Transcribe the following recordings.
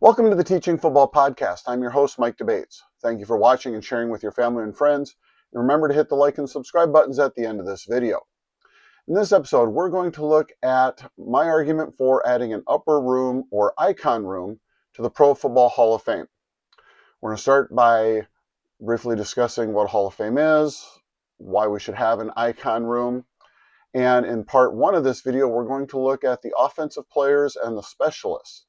Welcome to the Teaching Football Podcast. I'm your host, Mike Debates. Thank you for watching and sharing with your family and friends. And remember to hit the like and subscribe buttons at the end of this video. In this episode, we're going to look at my argument for adding an upper room or icon room to the Pro Football Hall of Fame. We're going to start by briefly discussing what Hall of Fame is, why we should have an icon room, and in part one of this video, we're going to look at the offensive players and the specialists.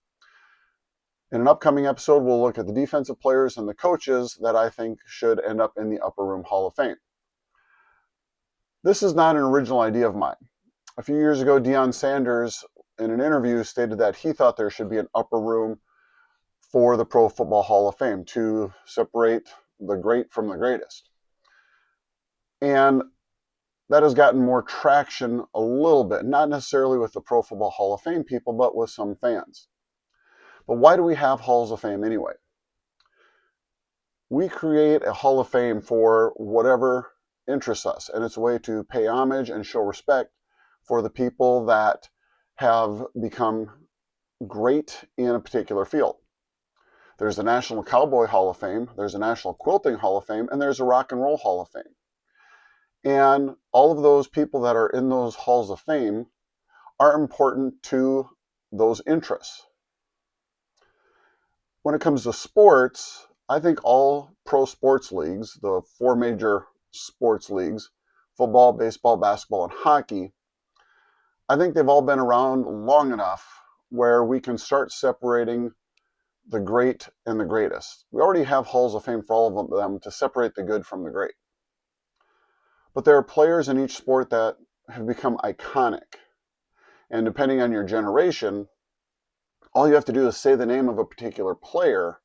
In an upcoming episode, we'll look at the defensive players and the coaches that I think should end up in the Upper Room Hall of Fame. This is not an original idea of mine. A few years ago, Deion Sanders, in an interview, stated that he thought there should be an upper room for the Pro Football Hall of Fame to separate the great from the greatest. And that has gotten more traction a little bit, not necessarily with the Pro Football Hall of Fame people, but with some fans. But why do we have halls of fame anyway? We create a hall of fame for whatever interests us, and it's a way to pay homage and show respect for the people that have become great in a particular field. There's the National Cowboy Hall of Fame, there's a National Quilting Hall of Fame, and there's a Rock and Roll Hall of Fame. And all of those people that are in those halls of fame are important to those interests. When it comes to sports, I think all pro sports leagues, the four major sports leagues, football, baseball, basketball, and hockey, I think they've all been around long enough where we can start separating the great and the greatest. We already have halls of fame for all of them to separate the good from the great. But there are players in each sport that have become iconic. And depending on your generation, all you have to do is say the name of a particular player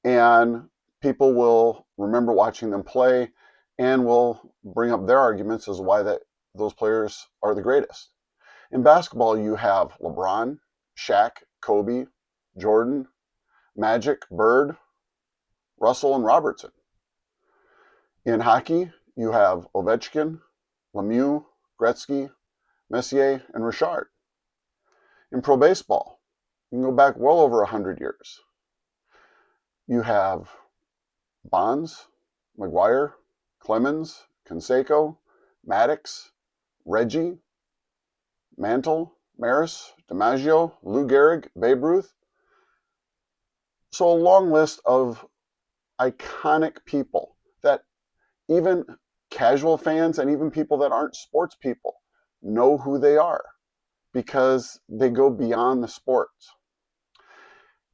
and people will remember watching them play and will bring up their arguments as to why those players are the greatest. In basketball, you have LeBron, Shaq, Kobe, Jordan, Magic, Bird, Russell, and Robertson. In hockey, you have Ovechkin, Lemieux, Gretzky, Messier, and Richard. In pro baseball, you can go back well over 100 years. You have Bonds, McGuire, Clemens, Canseco, Maddox, Reggie, Mantle, Maris, DiMaggio, Lou Gehrig, Babe Ruth. So a long list of iconic people that even casual fans and even people that aren't sports people know who they are because they go beyond the sports.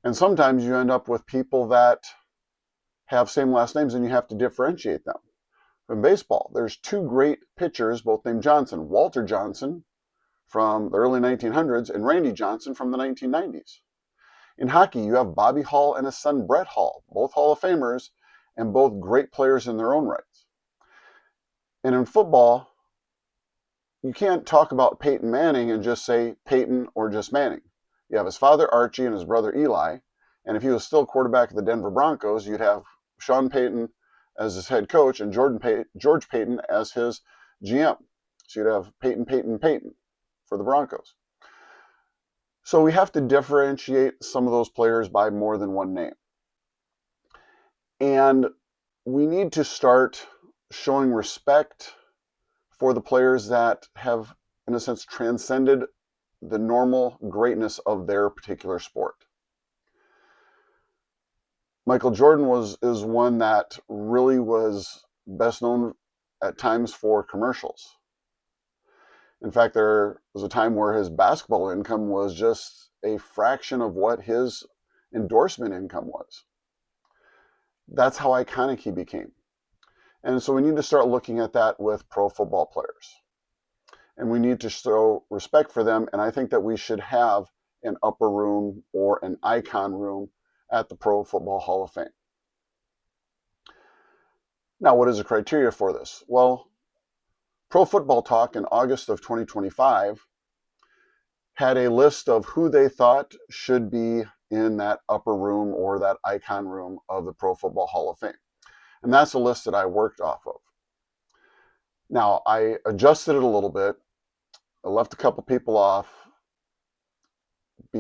And sometimes you end up with people that have same last names and you have to differentiate them. In baseball, there's two great pitchers, both named Johnson. Walter Johnson from the early 1900s and Randy Johnson from the 1990s. In hockey, you have Bobby Hall and his son Brett Hall, both Hall of Famers and both great players in their own rights. And in football, you can't talk about Peyton Manning and just say Peyton or just Manning. You have his father Archie and his brother Eli, and if he was still quarterback of the Denver Broncos, you'd have Sean Payton as his head coach and George Payton as his GM. So you'd have Peyton for the Broncos. So we have to differentiate some of those players by more than one name. And we need to start showing respect for the players that have, in a sense, transcended the normal greatness of their particular sport. Michael Jordan is one that really was best known at times for commercials. In fact, there was a time where his basketball income was just a fraction of what his endorsement income was. That's how iconic he became. And so we need to start looking at that with pro football players. And we need to show respect for them. And I think that we should have an upper room or an icon room at the Pro Football Hall of Fame. Now, what is the criteria for this? Well, Pro Football Talk in August of 2025 had a list of who they thought should be in that upper room or that icon room of the Pro Football Hall of Fame. And that's a list that I worked off of. Now, I adjusted it a little bit. I left a couple people off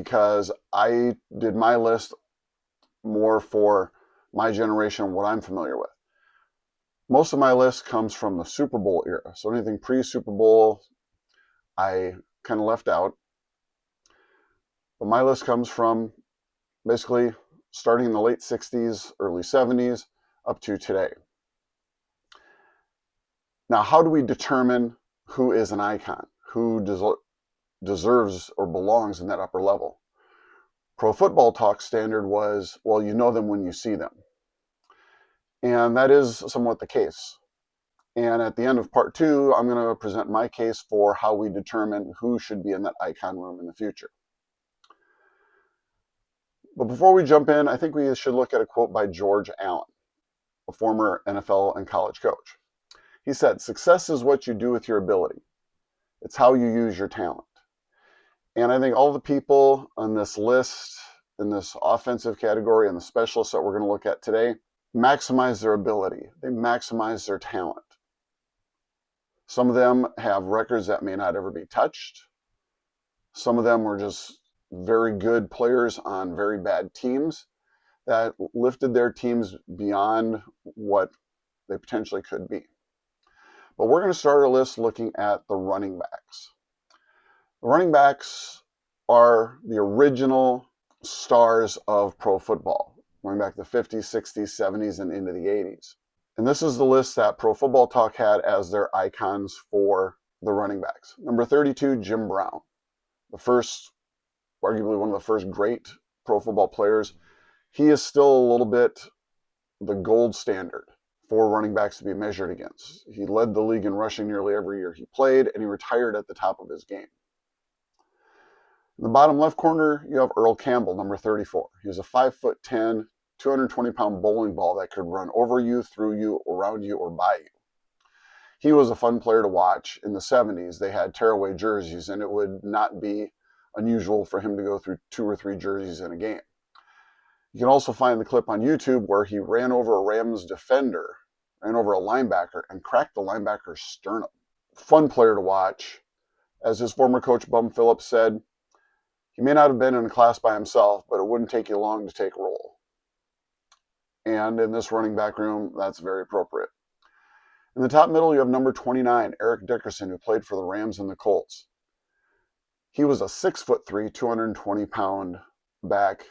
because I did my list more for my generation, what I'm familiar with. Most of my list comes from the Super Bowl era. So anything pre-Super Bowl, I kind of left out. But my list comes from basically starting in the late 60s, early 70s, up to today. Now, how do we determine who is an icon? Who deserves or belongs in that upper level? Pro Football Talk standard was, well, you know them when you see them. And that is somewhat the case. And at the end of part 2, I'm going to present my case for how we determine who should be in that icon room in the future. But before we jump in, I think we should look at a quote by George Allen, a former NFL and college coach. He said, "Success is what you do with your ability. It's how you use your talent." And I think all the people on this list, in this offensive category, and the specialists that we're going to look at today, maximize their ability. They maximize their talent. Some of them have records that may not ever be touched. Some of them were just very good players on very bad teams that lifted their teams beyond what they potentially could be. But we're going to start our list looking at the running backs. The running backs are the original stars of pro football, going back to the 50s, 60s, 70s, and into the 80s. And this is the list that Pro Football Talk had as their icons for the running backs. Number 32, Jim Brown, arguably one of the first great pro football players. He is still a little bit the gold standard for running backs to be measured against. He led the league in rushing nearly every year he played, and he retired at the top of his game. In the bottom left corner, you have Earl Campbell, number 34. He was a 5'10", 220-pound bowling ball that could run over you, through you, around you, or by you. He was a fun player to watch. In the 70s, they had tearaway jerseys, and it would not be unusual for him to go through 2 or 3 jerseys in a game. You can also find the clip on YouTube where he ran over a Rams defender, ran over a linebacker, and cracked the linebacker's sternum. Fun player to watch. As his former coach, Bum Phillips, said, he may not have been in a class by himself, but it wouldn't take you long to take roll. And in this running back room, that's very appropriate. In the top middle, you have number 29, Eric Dickerson, who played for the Rams and the Colts. He was a 6'3", 220-pound back,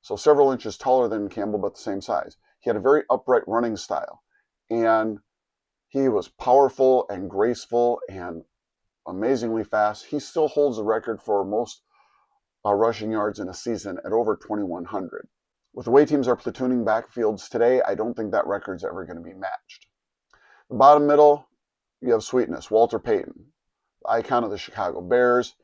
so several inches taller than Campbell, but the same size. He had a very upright running style, and he was powerful and graceful and amazingly fast. He still holds the record for most rushing yards in a season at over 2,100. With the way teams are platooning backfields today, I don't think that record's ever going to be matched. The bottom middle, you have Sweetness, Walter Payton, the icon of the Chicago Bears.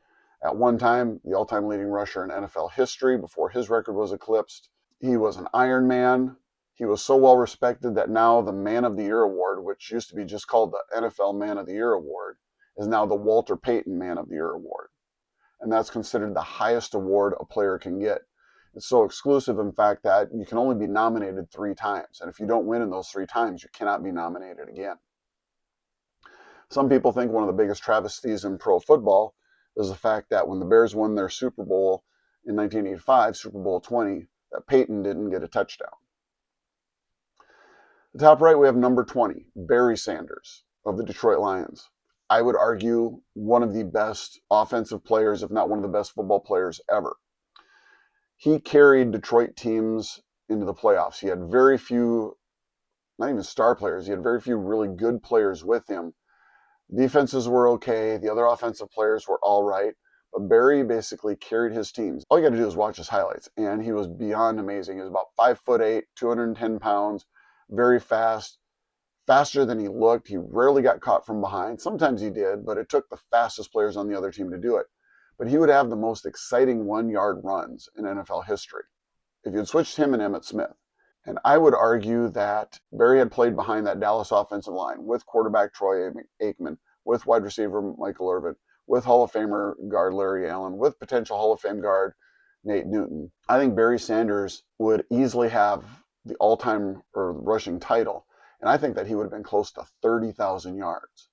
At one time, the all-time leading rusher in NFL history before his record was eclipsed. He was an Iron Man. He was so well respected that now the Man of the Year award, which used to be just called the NFL Man of the Year award, is now the Walter Payton Man of the Year award. And that's considered the highest award a player can get. It's so exclusive, in fact, that you can only be nominated 3 times. And if you don't win in those 3 times, you cannot be nominated again. Some people think one of the biggest travesties in pro football is the fact that when the Bears won their Super Bowl in 1985, Super Bowl 20, that Peyton didn't get a touchdown. The top right, we have number 20, Barry Sanders of the Detroit Lions. I would argue one of the best offensive players, if not one of the best football players ever. He carried Detroit teams into the playoffs. He had very few, not even star players, he had very few really good players with him. Defenses were okay. The other offensive players were all right. But Barry basically carried his teams. All you got to do is watch his highlights. And he was beyond amazing. He was about 5'8", 210 pounds, very fast, faster than he looked. He rarely got caught from behind. Sometimes he did, but it took the fastest players on the other team to do it. But he would have the most exciting 1-yard runs in NFL history if you'd switched him and Emmitt Smith. And I would argue that Barry had played behind that Dallas offensive line with quarterback Troy Aikman, with wide receiver Michael Irvin, with Hall of Famer guard Larry Allen, with potential Hall of Fame guard Nate Newton. I think Barry Sanders would easily have the all-time rushing title. And I think that he would have been close to 30,000 yards.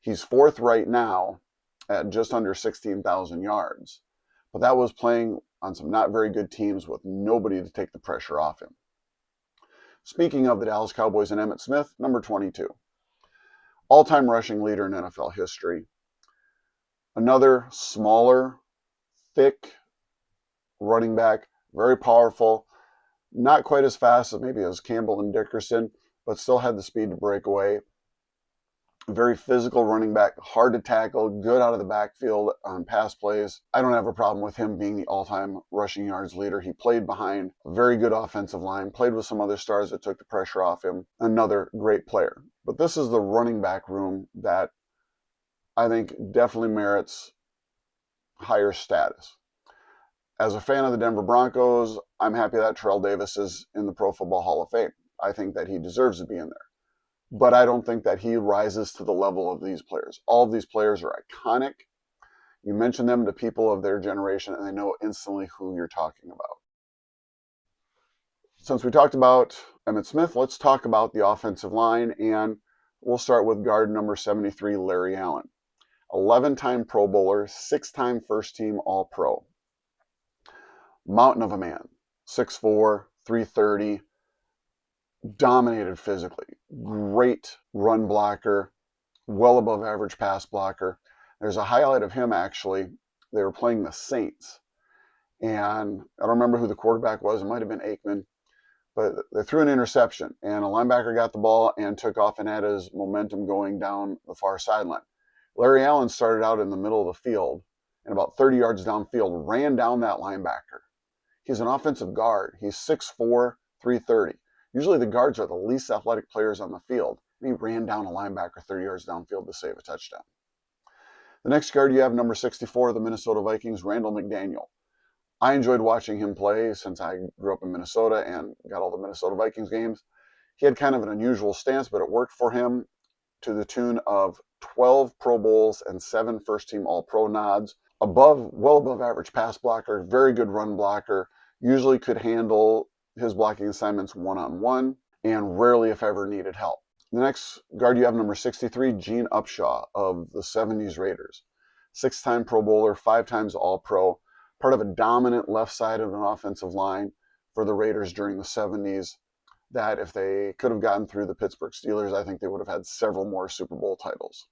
He's 4th right now at just under 16,000 yards. But that was playing on some not very good teams with nobody to take the pressure off him. Speaking of the Dallas Cowboys and Emmitt Smith, number 22. All-time rushing leader in NFL history. Another smaller, thick running back, very powerful, not quite as fast as maybe as Campbell and Dickerson, but still had the speed to break away. Very physical running back, hard to tackle, good out of the backfield on pass plays. I don't have a problem with him being the all-time rushing yards leader. He played behind a very good offensive line, played with some other stars that took the pressure off him. Another great player. But this is the running back room that I think definitely merits higher status. As a fan of the Denver Broncos, I'm happy that Terrell Davis is in the Pro Football Hall of Fame. I think that he deserves to be in there. But I don't think that he rises to the level of these players. All of these players are iconic. You mention them to people of their generation, and they know instantly who you're talking about. Since we talked about Emmitt Smith, let's talk about the offensive line, and we'll start with guard number 73, Larry Allen. 11-time Pro Bowler, 6-time first-team All-Pro. Mountain of a man, 6'4", 330, dominated physically, great run blocker, well above average pass blocker. There's a highlight of him actually. They were playing the Saints, and I don't remember who the quarterback was. It might have been Aikman, but they threw an interception, and a linebacker got the ball and took off and had his momentum going down the far sideline. Larry Allen started out in the middle of the field, and about 30 yards downfield, ran down that linebacker. He's an offensive guard. He's 6'4", 330. Usually the guards are the least athletic players on the field, and he ran down a linebacker 30 yards downfield to save a touchdown. The next guard you have, number 64, the Minnesota Vikings, Randall McDaniel. I enjoyed watching him play since I grew up in Minnesota and got all the Minnesota Vikings games. He had kind of an unusual stance, but it worked for him to the tune of 12 Pro Bowls and 7 first-team All-Pro nods. Well above average pass blocker, very good run blocker, usually could handle his blocking assignments one-on-one, and rarely, if ever, needed help. The next guard you have, number 63, Gene Upshaw of the 70s Raiders. 6-time Pro Bowler, 5 times All-Pro, part of a dominant left side of an offensive line for the Raiders during the 70s that if they could have gotten through the Pittsburgh Steelers, I think they would have had several more Super Bowl titles.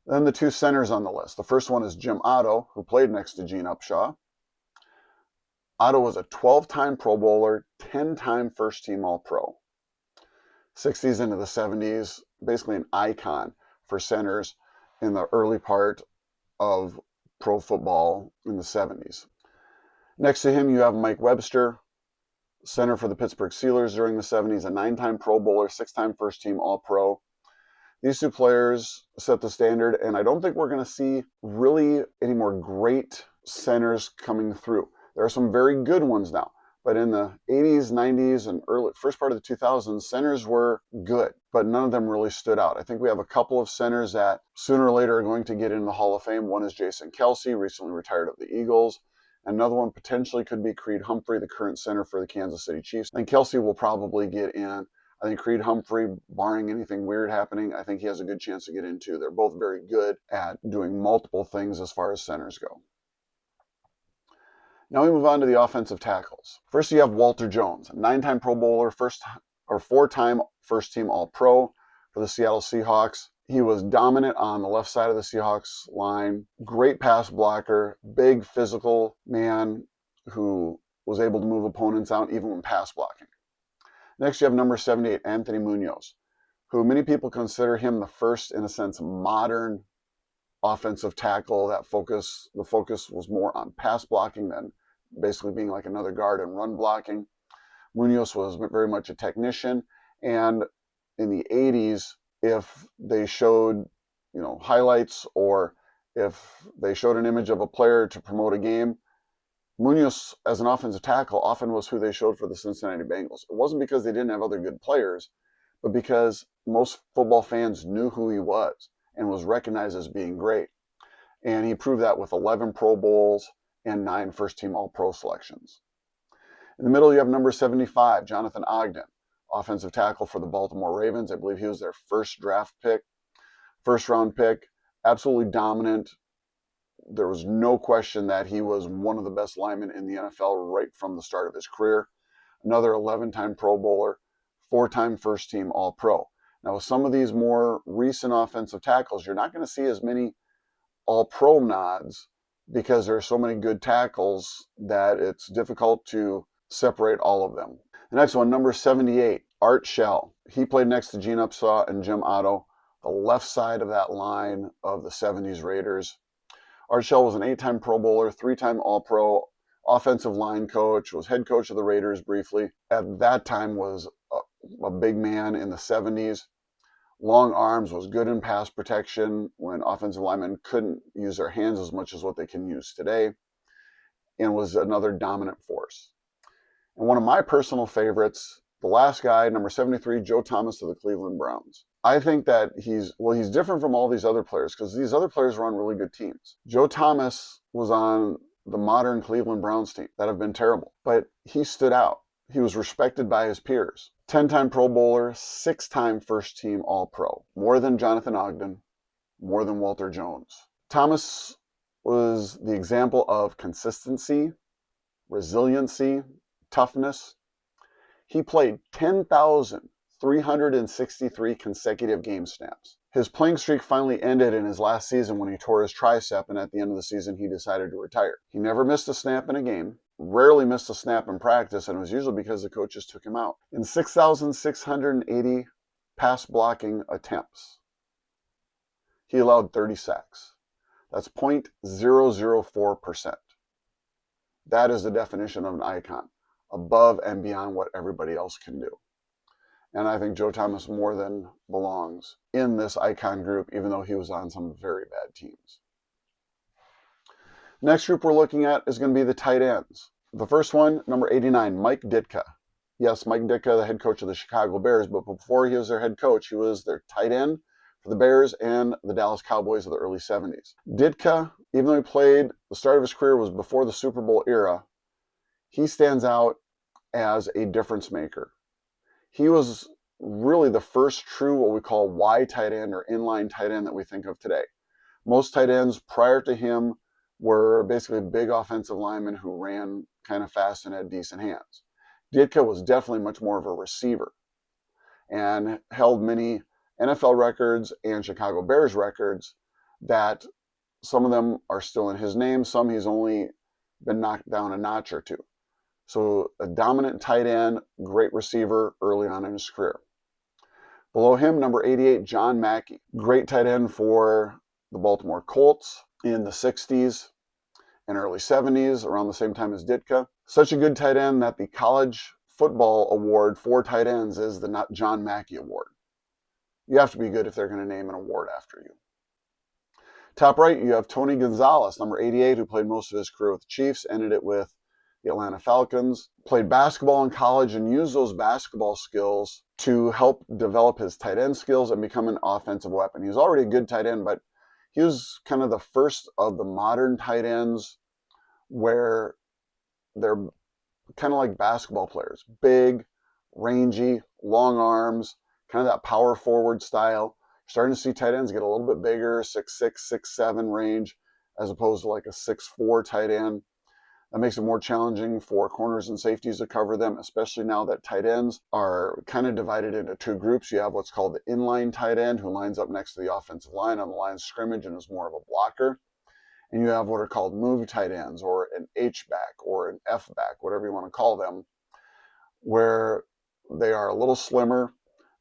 Then the two centers on the list. The first one is Jim Otto, who played next to Gene Upshaw. Otto was a 12-time Pro Bowler, 10-time first-team All-Pro. 60s into the 70s, basically an icon for centers in the early part of pro football in the 70s. Next to him, you have Mike Webster, center for the Pittsburgh Steelers during the 70s, a 9-time Pro Bowler, 6-time first-team All-Pro. These two players set the standard, and I don't think we're going to see really any more great centers coming through. There are some very good ones now, but in the 80s, 90s, and first part of the 2000s, centers were good, but none of them really stood out. I think we have a couple of centers that sooner or later are going to get in the Hall of Fame. One is Jason Kelce, recently retired of the Eagles. Another one potentially could be Creed Humphrey, the current center for the Kansas City Chiefs. I think Kelce will probably get in. I think Creed Humphrey, barring anything weird happening, I think he has a good chance to get in too. They're both very good at doing multiple things as far as centers go. Now we move on to the offensive tackles. First, you have Walter Jones, a 9-time Pro Bowler, 4-time first-team All-Pro for the Seattle Seahawks. He was dominant on the left side of the Seahawks line, great pass blocker, big physical man who was able to move opponents out even when pass blocking. Next, you have number 78, Anthony Munoz, who many people consider him the first, in a sense, modern offensive tackle. The focus was more on pass blocking than basically being like another guard and run blocking. Munoz was very much a technician, and in the 80s, if they showed, highlights, or if they showed an image of a player to promote a game, Munoz, as an offensive tackle, often was who they showed for the Cincinnati Bengals. It wasn't because they didn't have other good players, but because most football fans knew who he was and was recognized as being great. And he proved that with 11 Pro Bowls and 9 first-team All-Pro selections. In the middle, you have number 75, Jonathan Ogden, offensive tackle for the Baltimore Ravens. I believe he was their first-round pick. Absolutely dominant, there was no question that he was one of the best linemen in the NFL right from the start of his career. Another 11-time Pro Bowler, 4-time first team All-Pro. Now, with some of these more recent offensive tackles, you're not going to see as many All-Pro nods because there are so many good tackles that it's difficult to separate all of them. The next one, number 78, Art Shell. He played next to Gene Upshaw and Jim Otto, the left side of that line of the 70s Raiders. Art Shell was an 8-time Pro Bowler, 3-time All-Pro, offensive line coach, was head coach of the Raiders briefly. At that time was a big man in the 70s. Long arms, was good in pass protection when offensive linemen couldn't use their hands as much as what they can use today, and was another dominant force. And one of my personal favorites, the last guy, number 73, Joe Thomas of the Cleveland Browns. I think that he's different from all these other players because these other players were on really good teams. Joe Thomas was on the modern Cleveland Browns team that have been terrible, but he stood out. He was respected by his peers. 10-time Pro Bowler, 6-time first team All-Pro. More than Jonathan Ogden, more than Walter Jones. Thomas was the example of consistency, resiliency, toughness. He played 10,363 consecutive game snaps. His playing streak finally ended in his last season when he tore his tricep, and at the end of the season, he decided to retire. He never missed a snap in a game, rarely missed a snap in practice, and it was usually because the coaches took him out. In 6,680 pass blocking attempts, he allowed 30 sacks. That's 0.004%. That is the definition of an icon, above and beyond what everybody else can do. And I think Joe Thomas more than belongs in this icon group, even though he was on some very bad teams. Next group we're looking at is going to be the tight ends. The first one, number 89, Mike Ditka. Yes, Mike Ditka, the head coach of the Chicago Bears, but before he was their head coach, he was their tight end for the Bears and the Dallas Cowboys of the early 70s. Ditka, even though he played, the start of his career was before the Super Bowl era, he stands out as a difference maker. He was really the first true what we call Y tight end or inline tight end that we think of today. Most tight ends prior to him were basically big offensive linemen who ran kind of fast and had decent hands. Ditka was definitely much more of a receiver and held many NFL records and Chicago Bears records that some of them are still in his name, some he's only been knocked down a notch or two. So a dominant tight end, great receiver early on in his career. Below him, number 88, John Mackey. Great tight end for the Baltimore Colts in the 60s and early 70s, around the same time as Ditka. Such a good tight end that the college football award for tight ends is the John Mackey Award. You have to be good if they're going to name an award after you. Top right, you have Tony Gonzalez, number 88, who played most of his career with the Chiefs, ended it with the Atlanta Falcons, played basketball in college and used those basketball skills to help develop his tight end skills and become an offensive weapon. He was already a good tight end, but he was kind of the first of the modern tight ends where they're kind of like basketball players. Big, rangy, long arms, kind of that power forward style. You're starting to see tight ends get a little bit bigger, 6'6", 6'7" range, as opposed to like a 6'4" tight end. That makes it more challenging for corners and safeties to cover them, especially now that tight ends are kind of divided into two groups. You have what's called the inline tight end, who lines up next to the offensive line on the line of scrimmage and is more of a blocker. And you have what are called move tight ends, or an H-back, or an F-back, whatever you want to call them, where they are a little slimmer,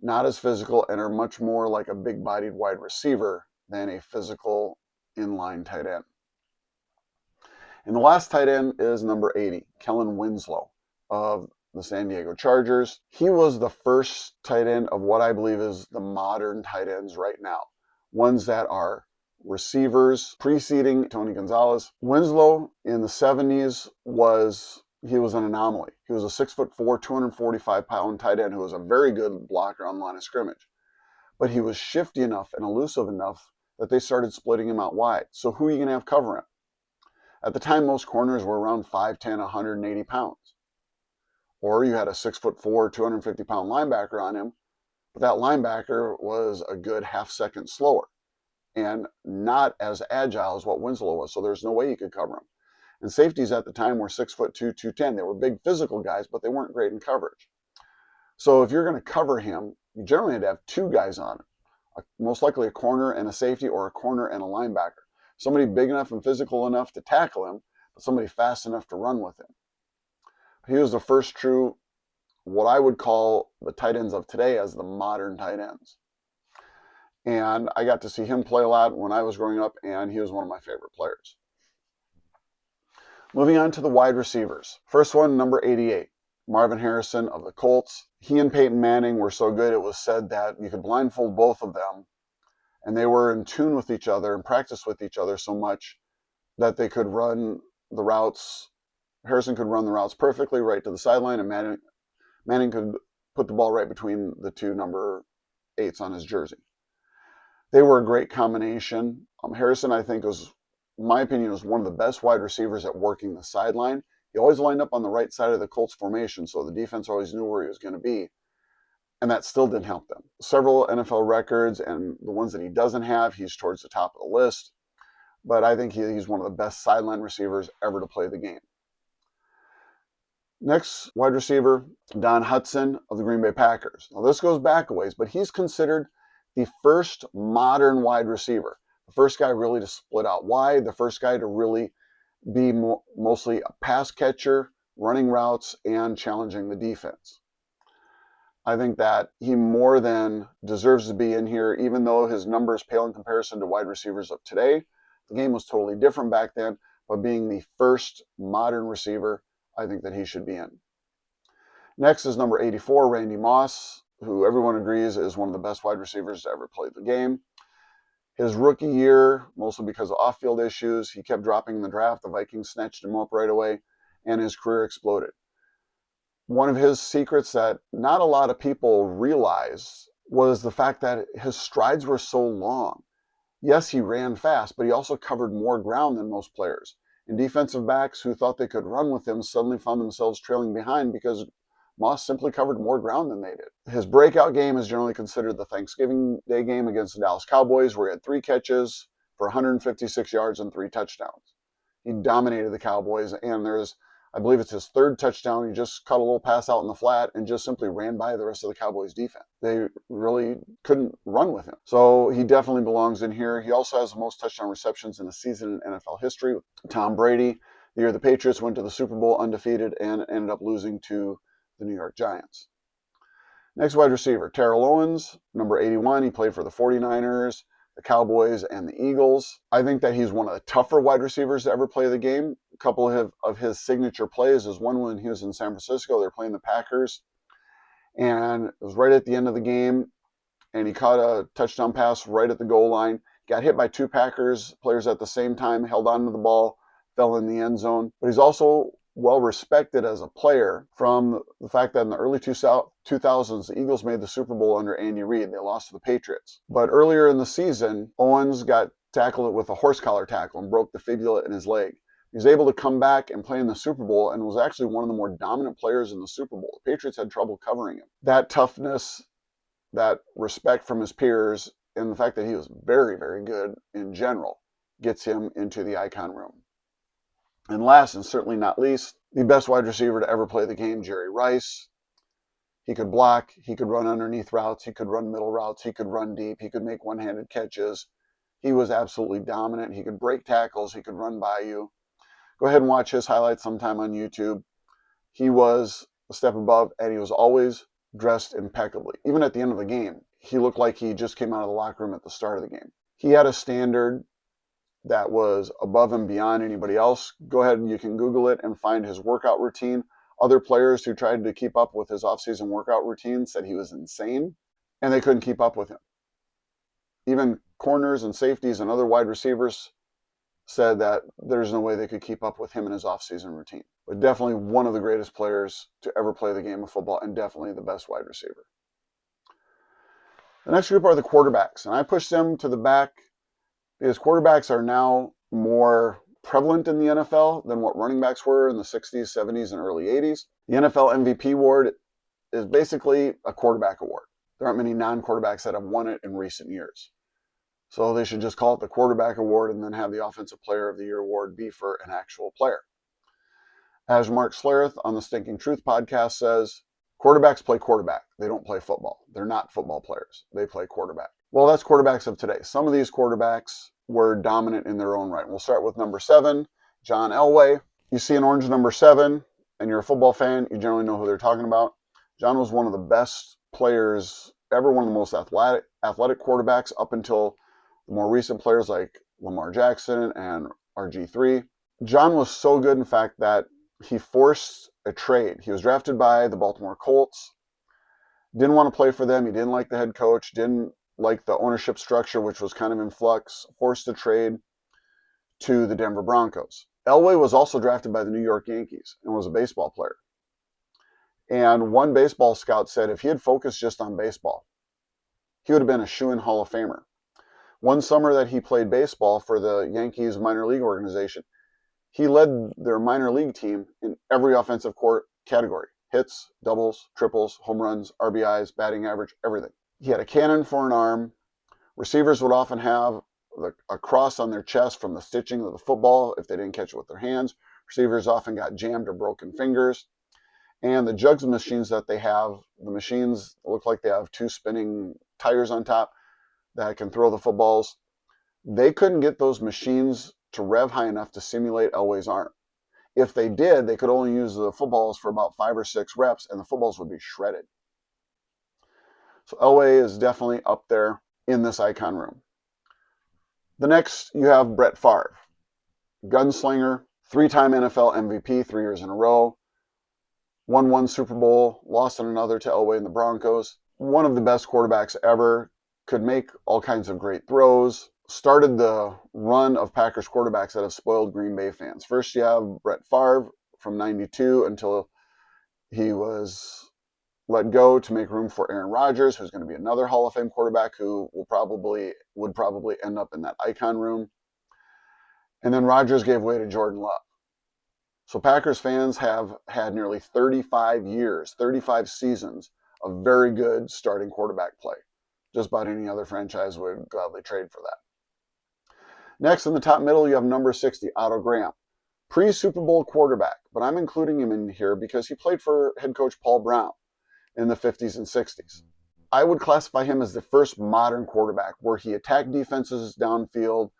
not as physical, and are much more like a big-bodied wide receiver than a physical inline tight end. And the last tight end is number 80, Kellen Winslow of the San Diego Chargers. He was the first tight end of what I believe is the modern tight ends right now, ones that are receivers preceding Tony Gonzalez. Winslow in the 70s was an anomaly. He was a 6'4", 245-pound tight end who was a very good blocker on the line of scrimmage. But he was shifty enough and elusive enough that they started splitting him out wide. So who are you going to have cover him? At the time, most corners were around 5'10", 180 pounds. Or you had a 6'4", 250-pound linebacker on him, but that linebacker was a good half second slower. and not as agile as what Winslow was, so there's no way you could cover him. And safeties at the time were 6'2", 210. They were big physical guys, but they weren't great in coverage. So if you're going to cover him, you generally had to have two guys on it, most likely a corner and a safety, or a corner and a linebacker. Somebody big enough and physical enough to tackle him, but somebody fast enough to run with him. He was the first true, what I would call the tight ends of today as the modern tight ends. And I got to see him play a lot when I was growing up, and he was one of my favorite players. Moving on to the wide receivers. First one, number 88, Marvin Harrison of the Colts. He and Peyton Manning were so good, it was said that you could blindfold both of them, and they were in tune with each other and practiced with each other so much that they could run the routes. Harrison could run the routes perfectly right to the sideline, and Manning could put the ball right between the two number 8s on his jersey. They were a great combination. Harrison, I think, was, in my opinion, was one of the best wide receivers at working the sideline. He always lined up on the right side of the Colts formation, so the defense always knew where he was going to be, and that still didn't help them. Several NFL records, and the ones that he doesn't have, he's towards the top of the list, but I think he's one of the best sideline receivers ever to play the game. Next wide receiver, Don Hutson of the Green Bay Packers. Now this goes back a ways, but he's considered the first modern wide receiver. The first guy really to split out wide, the first guy to really be mostly a pass catcher, running routes, and challenging the defense. I think that he more than deserves to be in here, even though his numbers pale in comparison to wide receivers of today. The game was totally different back then, but being the first modern receiver, I think that he should be in. Next is number 84, Randy Moss, who everyone agrees is one of the best wide receivers to ever play the game. His rookie year, mostly because of off-field issues, he kept dropping in the draft. The Vikings snatched him up right away, and his career exploded. One of his secrets that not a lot of people realize was the fact that his strides were so long. Yes, he ran fast, but he also covered more ground than most players. And defensive backs who thought they could run with him suddenly found themselves trailing behind because Moss simply covered more ground than they did. His breakout game is generally considered the Thanksgiving Day game against the Dallas Cowboys, where he had 3 catches for 156 yards and 3 touchdowns. He dominated the Cowboys, and I believe it's his 3rd touchdown. He just caught a little pass out in the flat and just simply ran by the rest of the Cowboys defense. They really couldn't run with him. So he definitely belongs in here. He also has the most touchdown receptions in a season in NFL history with Tom Brady. The year the Patriots went to the Super Bowl undefeated and ended up losing to the New York Giants. Next wide receiver, Terrell Owens, number 81. He played for the 49ers, the Cowboys, and the Eagles. I think that he's one of the tougher wide receivers to ever play the game. A couple of his signature plays is one when he was in San Francisco. They were playing the Packers, and it was right at the end of the game, and he caught a touchdown pass right at the goal line. Got hit by 2 Packers players at the same time, held onto the ball, fell in the end zone. But he's also well respected as a player from the fact that in the early 2000s, the Eagles made the Super Bowl under Andy Reid. They lost to the Patriots. But earlier in the season, Owens got tackled with a horse collar tackle and broke the fibula in his leg. He was able to come back and play in the Super Bowl and was actually one of the more dominant players in the Super Bowl. The Patriots had trouble covering him. That toughness, that respect from his peers, and the fact that he was very, very good in general gets him into the icon room. And last, and certainly not least, the best wide receiver to ever play the game, Jerry Rice. He could block, he could run underneath routes, he could run middle routes, he could run deep, he could make one-handed catches. He was absolutely dominant. He could break tackles, he could run by you. Go ahead and watch his highlights sometime on YouTube. He was a step above, and he was always dressed impeccably. Even at the end of the game, he looked like he just came out of the locker room at the start of the game. He had a standard that was above and beyond anybody else. Go ahead and you can Google it and find his workout routine. Other players who tried to keep up with his offseason workout routine said he was insane, and they couldn't keep up with him. Even corners and safeties and other wide receivers said that there's no way they could keep up with him in his offseason routine. But definitely one of the greatest players to ever play the game of football, and definitely the best wide receiver. The next group are the quarterbacks, and I pushed them to the back because quarterbacks are now more prevalent in the NFL than what running backs were in the 60s, 70s, and early 80s. The NFL MVP award is basically a quarterback award. There aren't many non-quarterbacks that have won it in recent years. So they should just call it the quarterback award and then have the offensive player of the year award be for an actual player. As Mark Schlereth on the Stinking Truth podcast says, quarterbacks play quarterback. They don't play football. They're not football players. They play quarterback. Well, that's quarterbacks of today. Some of these quarterbacks were dominant in their own right. We'll start with number 7, John Elway. You see an orange number 7, and you're a football fan, you generally know who they're talking about. John was one of the best players ever, one of the most athletic quarterbacks up until the more recent players like Lamar Jackson and RG3. John was so good, in fact, that he forced a trade. He was drafted by the Baltimore Colts, didn't want to play for them. He didn't like the head coach, didn't like the ownership structure, which was kind of in flux, forced a trade to the Denver Broncos. Elway was also drafted by the New York Yankees and was a baseball player. And one baseball scout said if he had focused just on baseball, he would have been a shoo-in Hall of Famer. One summer that he played baseball for the Yankees minor league organization, he led their minor league team in every offensive category. Hits, doubles, triples, home runs, RBIs, batting average, everything. He had a cannon for an arm. Receivers would often have a cross on their chest from the stitching of the football if they didn't catch it with their hands. Receivers often got jammed or broken fingers. And the jugs machines that they have, the machines look like they have 2 spinning tires on top that can throw the footballs. They couldn't get those machines to rev high enough to simulate Elway's arm. If they did, they could only use the footballs for about 5 or 6 reps, and the footballs would be shredded. So Elway is definitely up there in this icon room. The next, you have Brett Favre. Gunslinger, 3-time NFL MVP 3 years in a row. Won 1 Super Bowl, lost in another to Elway and the Broncos. One of the best quarterbacks ever, could make all kinds of great throws. Started the run of Packers quarterbacks that have spoiled Green Bay fans. First, you have Brett Favre from 92 until he was let go to make room for Aaron Rodgers, who's going to be another Hall of Fame quarterback who would probably end up in that icon room. And then Rodgers gave way to Jordan Love. So Packers fans have had nearly 35 years, 35 seasons of very good starting quarterback play. Just about any other franchise would gladly trade for that. Next, in the top middle, you have number 60, Otto Graham. Pre-Super Bowl quarterback, but I'm including him in here because he played for head coach Paul Brown in the 50s and 60s. I would classify him as the first modern quarterback where he attacked defenses downfield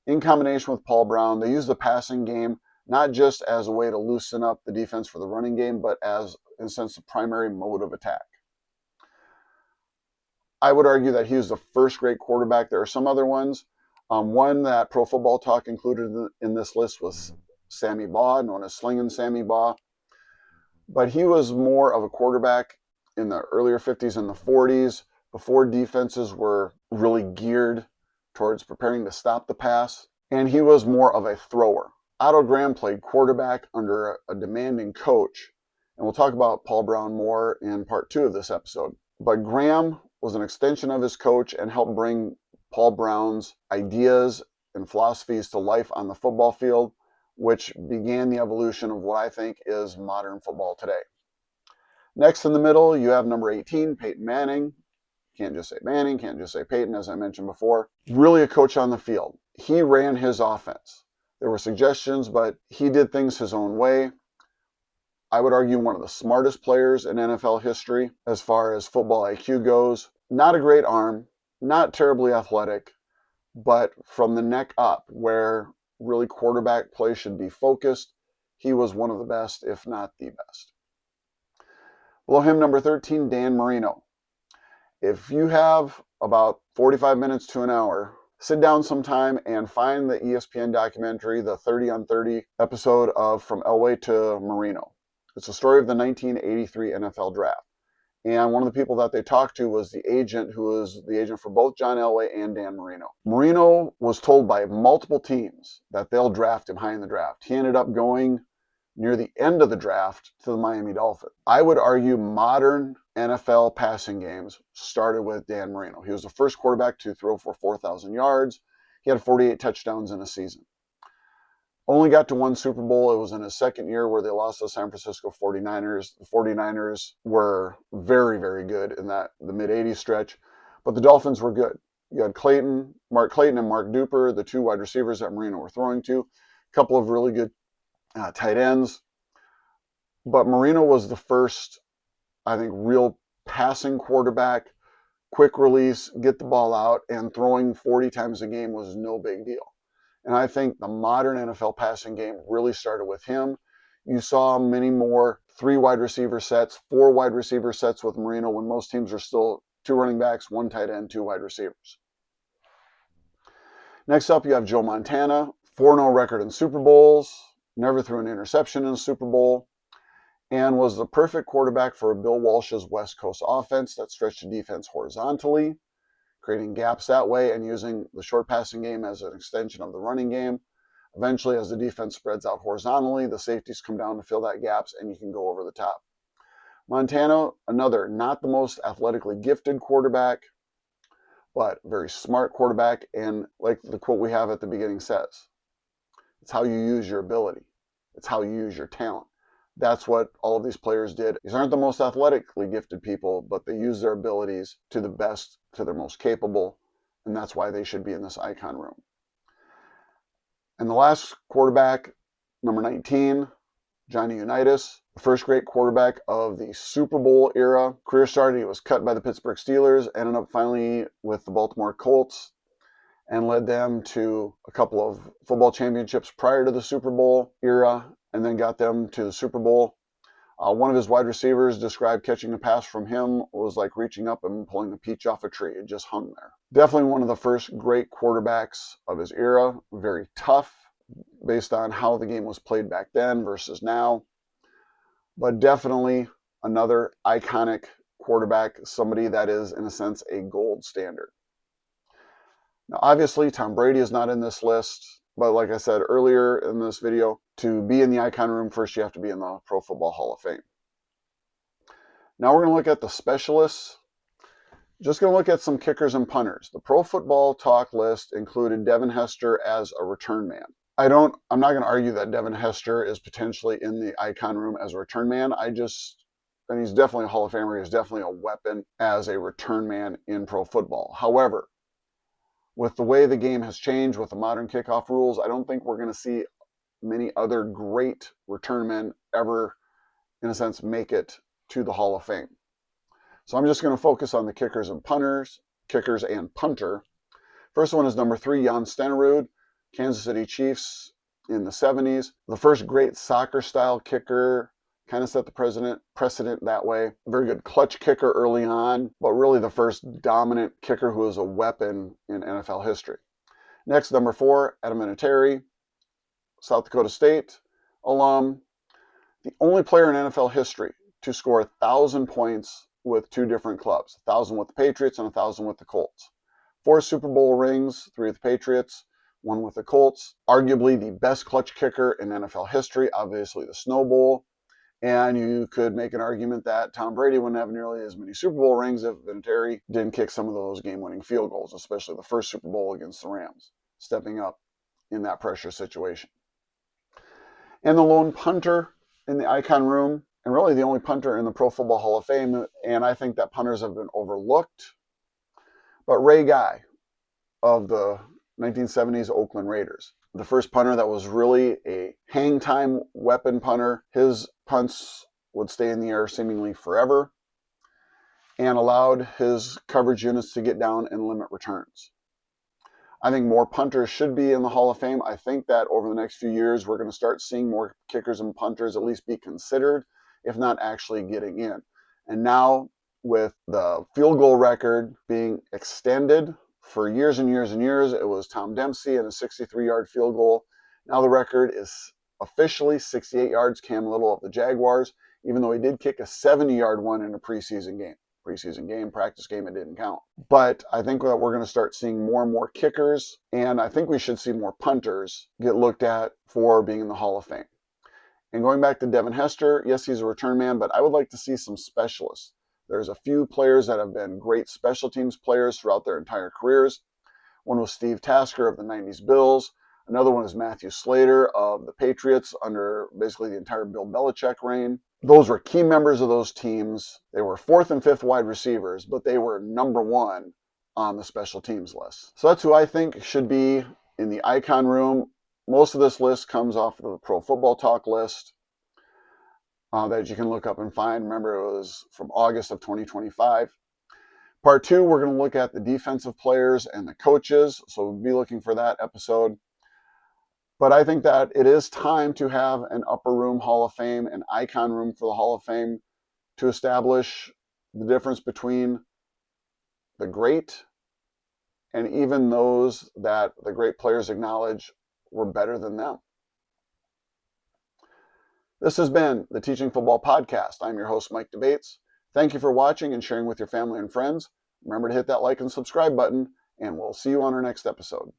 in combination with Paul Brown. They used the passing game not just as a way to loosen up the defense for the running game, but as, in a sense, the primary mode of attack. I would argue that he was the first great quarterback. There are some other ones. One that Pro Football Talk included in this list was Sammy Baugh, known as Slingin' Sammy Baugh. But he was more of a quarterback in the earlier 50s and the 40s, before defenses were really geared towards preparing to stop the pass. And he was more of a thrower. Otto Graham played quarterback under a demanding coach. And we'll talk about Paul Brown more in part 2 of this episode. But Graham was an extension of his coach and helped bring Paul Brown's ideas and philosophies to life on the football field, which began the evolution of what I think is modern football today. Next in the middle, you have number 18, Peyton Manning. Can't just say Manning, can't just say Peyton, as I mentioned before. Really a coach on the field. He ran his offense. There were suggestions, but he did things his own way. I would argue one of the smartest players in NFL history as far as football IQ goes. Not a great arm, not terribly athletic, but from the neck up, where really quarterback play should be focused, he was one of the best, if not the best. Below him, number 13, Dan Marino. If you have about 45 minutes to an hour, sit down sometime and find the ESPN documentary, the 30 on 30 episode of From Elway to Marino. It's a story of the 1983 NFL draft. And one of the people that they talked to was the agent who was the agent for both John Elway and Dan Marino. Marino was told by multiple teams that they'll draft him high in the draft. He ended up going near the end of the draft to the Miami Dolphins. I would argue modern NFL passing games started with Dan Marino. He was the first quarterback to throw for 4,000 yards. He had 48 touchdowns in a season. Only got to 1 Super Bowl. It was in his second year where they lost to the San Francisco 49ers. The 49ers were very, very good in the mid-'80s stretch, but the Dolphins were good. You had Mark Clayton and Mark Duper, the two wide receivers that Marino were throwing to. A couple of really good tight ends. But Marino was the first, I think, real passing quarterback. Quick release, get the ball out, and throwing 40 times a game was no big deal. And I think the modern NFL passing game really started with him. You saw many more 3 wide receiver sets, 4 wide receiver sets with Marino when most teams are still 2 running backs, 1 tight end, 2 wide receivers. Next up, you have Joe Montana, 4-0 record in Super Bowls, never threw an interception in a Super Bowl, and was the perfect quarterback for Bill Walsh's West Coast offense that stretched the defense horizontally, creating gaps that way and using the short passing game as an extension of the running game. Eventually, as the defense spreads out horizontally, the safeties come down to fill that gaps and you can go over the top. Montana, another not the most athletically gifted quarterback, but very smart quarterback. And like the quote we have at the beginning says, it's how you use your ability. It's how you use your talent. That's what all of these players did. These aren't the most athletically gifted people, but they use their abilities to the best, to their most capable, and that's why they should be in this icon room. And the last quarterback, number 19, Johnny Unitas, the first great quarterback of the Super Bowl era. Career started, he was cut by the Pittsburgh Steelers, ended up finally with the Baltimore Colts, and led them to a couple of football championships prior to the Super Bowl era, and then got them to the Super Bowl. One of his wide receivers described catching a pass from him was like reaching up and pulling a peach off a tree. It just hung there. Definitely one of the first great quarterbacks of his era. Very tough based on how the game was played back then versus now. But definitely another iconic quarterback, somebody that is, in a sense, a gold standard. Now, obviously, Tom Brady is not in this list. But like I said earlier in this video, to be in the icon room, first you have to be in the Pro Football Hall of Fame. Now we're going to look at the specialists. Just going to look at some kickers and punters. The Pro Football Talk list included Devin Hester as a return man. I'm not going to argue that Devin Hester is potentially in the icon room as a return man. And he's definitely a Hall of Famer. He's definitely a weapon as a return man in pro football. However, with the way the game has changed with the modern kickoff rules, I don't think we're going to see many other great return men ever, in a sense, make it to the Hall of Fame. So I'm just going to focus on the kickers and punter. First one is number 3, Jan Stenerud, Kansas City Chiefs in the 70s. The first great soccer-style kicker, kind of set the precedent that way. Very good clutch kicker early on, but really the first dominant kicker who was a weapon in NFL history. Next, number 4, Adam Vinatieri, South Dakota State alum. The only player in NFL history to score 1,000 points with 2 different clubs, 1,000 with the Patriots and 1,000 with the Colts. 4 Super Bowl rings, 3 with the Patriots, 1 with the Colts. Arguably the best clutch kicker in NFL history, obviously the Snow Bowl. And you could make an argument that Tom Brady wouldn't have nearly as many Super Bowl rings if Vinatieri didn't kick some of those game-winning field goals, especially the first Super Bowl against the Rams, stepping up in that pressure situation. And the lone punter in the icon room, and really the only punter in the Pro Football Hall of Fame, and I think that punters have been overlooked, but Ray Guy of the 1970s Oakland Raiders. The first punter that was really a hang time weapon punter. His punts would stay in the air seemingly forever and allowed his coverage units to get down and limit returns. I think more punters should be in the Hall of Fame. I think that over the next few years, we're going to start seeing more kickers and punters at least be considered, if not actually getting in. And now with the field goal record being extended for years and years and years, it was Tom Dempsey and a 63-yard field goal. Now the record is officially 68 yards, Cam Little of the Jaguars, even though he did kick a 70-yard one in a preseason game, practice game, it didn't count. But I think that we're going to start seeing more and more kickers, and I think we should see more punters get looked at for being in the Hall of Fame. And going back to Devin Hester, yes, he's a return man, but I would like to see some specialists. There's a few players that have been great special teams players throughout their entire careers. One was Steve Tasker of the 90s Bills. Another one is Matthew Slater of the Patriots under basically the entire Bill Belichick reign. Those were key members of those teams. They were 4th and 5th wide receivers, but they were number 1 on the special teams list. So that's who I think should be in the icon room. Most of this list comes off of the Pro Football Talk list that you can look up and find. Remember, it was from August of 2025. Part 2, we're going to look at the defensive players and the coaches. So we'll be looking for that episode. But I think that it is time to have an upper room Hall of Fame, an icon room for the Hall of Fame, to establish the difference between the great and even those that the great players acknowledge were better than them. This has been the Teaching Football Podcast. I'm your host, Mike Debates. Thank you for watching and sharing with your family and friends. Remember to hit that like and subscribe button, and we'll see you on our next episode.